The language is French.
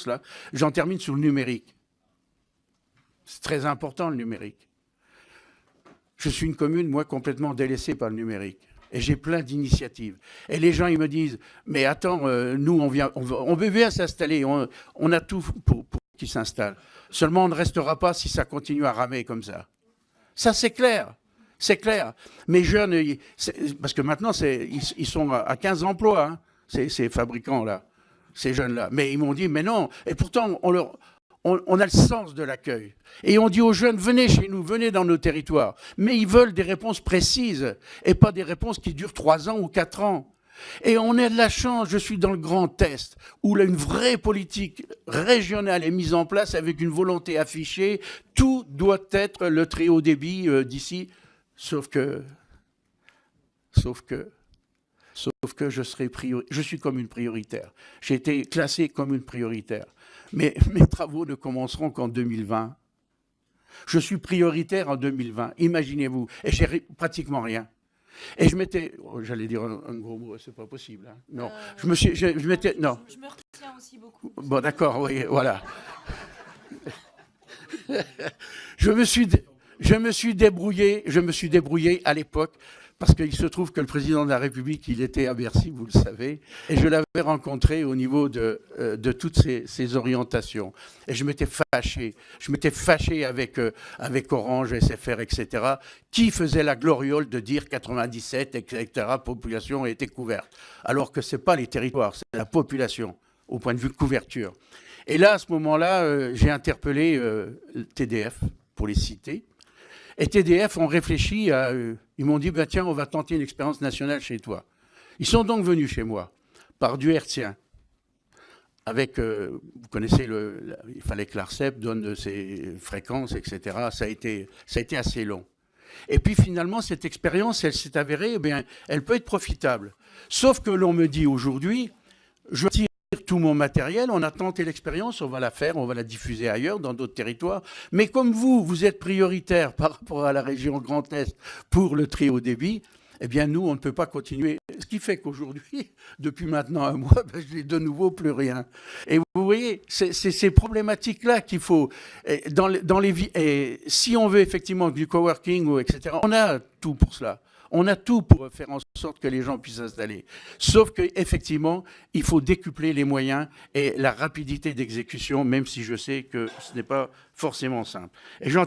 là, j'en termine sur le numérique. C'est très important, le numérique. Je suis une commune, moi, complètement délaissée par le numérique. Et j'ai plein d'initiatives. Et les gens, ils me disent, mais attends, nous, on veut bien s'installer, on a tout pour qu'ils s'installent. Seulement, on ne restera pas si ça continue à ramer comme ça. Ça, c'est clair. C'est clair. Mes jeunes, parce que maintenant, ils sont à 15 emplois, hein, ces fabricants-là, ces jeunes-là. Mais ils m'ont dit, mais non. Et pourtant, on a le sens de l'accueil. Et on dit aux jeunes, venez chez nous, venez dans nos territoires. Mais ils veulent des réponses précises et pas des réponses qui durent 3 ans ou 4 ans. Et on a de la chance, je suis dans le Grand Est, où une vraie politique régionale est mise en place avec une volonté affichée. Tout doit être le très haut débit d'ici, sauf que je suis commune prioritaire. J'ai été classé commune prioritaire. Mais mes travaux ne commenceront qu'en 2020. Je suis prioritaire en 2020, imaginez-vous. Et j'ai pratiquement rien. Et je m'étais... J'allais dire un gros mot, c'est pas possible. Hein. Non, je m'étais... Non. Je me retiens aussi beaucoup. Bon, d'accord, oui, voilà. Je me suis débrouillé à l'époque, parce qu'il se trouve que le président de la République, il était à Bercy, vous le savez, et je l'avais rencontré au niveau de toutes ces orientations. Et je m'étais fâché avec Orange, SFR, etc., qui faisait la gloriole de dire 97, etc., population était couverte. Alors que ce n'est pas les territoires, c'est la population, au point de vue couverture. Et là, à ce moment-là, j'ai interpellé TDF, pour les citer. Et TDF ont réfléchi ils m'ont dit, bah, tiens, on va tenter une expérience nationale chez toi. Ils sont donc venus chez moi, par du hertzien. Avec, vous connaissez, il fallait que l'ARCEP donne ses fréquences, etc. Ça a été assez long. Et puis finalement, cette expérience, elle s'est avérée, eh bien, elle peut être profitable. Sauf que l'on me dit aujourd'hui, je tire tout mon matériel, on a tenté l'expérience, on va la faire, on va la diffuser ailleurs, dans d'autres territoires. Mais comme vous êtes prioritaire par rapport à la région Grand Est pour le très haut débit, eh bien nous, on ne peut pas continuer. Ce qui fait qu'aujourd'hui, depuis maintenant un mois, ben, je n'ai de nouveau plus rien. Et vous voyez, c'est ces problématiques-là qu'il faut... Et si on veut effectivement du coworking, ou etc., on a tout pour cela. On a tout pour faire en sorte que les gens puissent s'installer. Sauf qu'effectivement, il faut décupler les moyens et la rapidité d'exécution, même si je sais que ce n'est pas forcément simple. Et j'en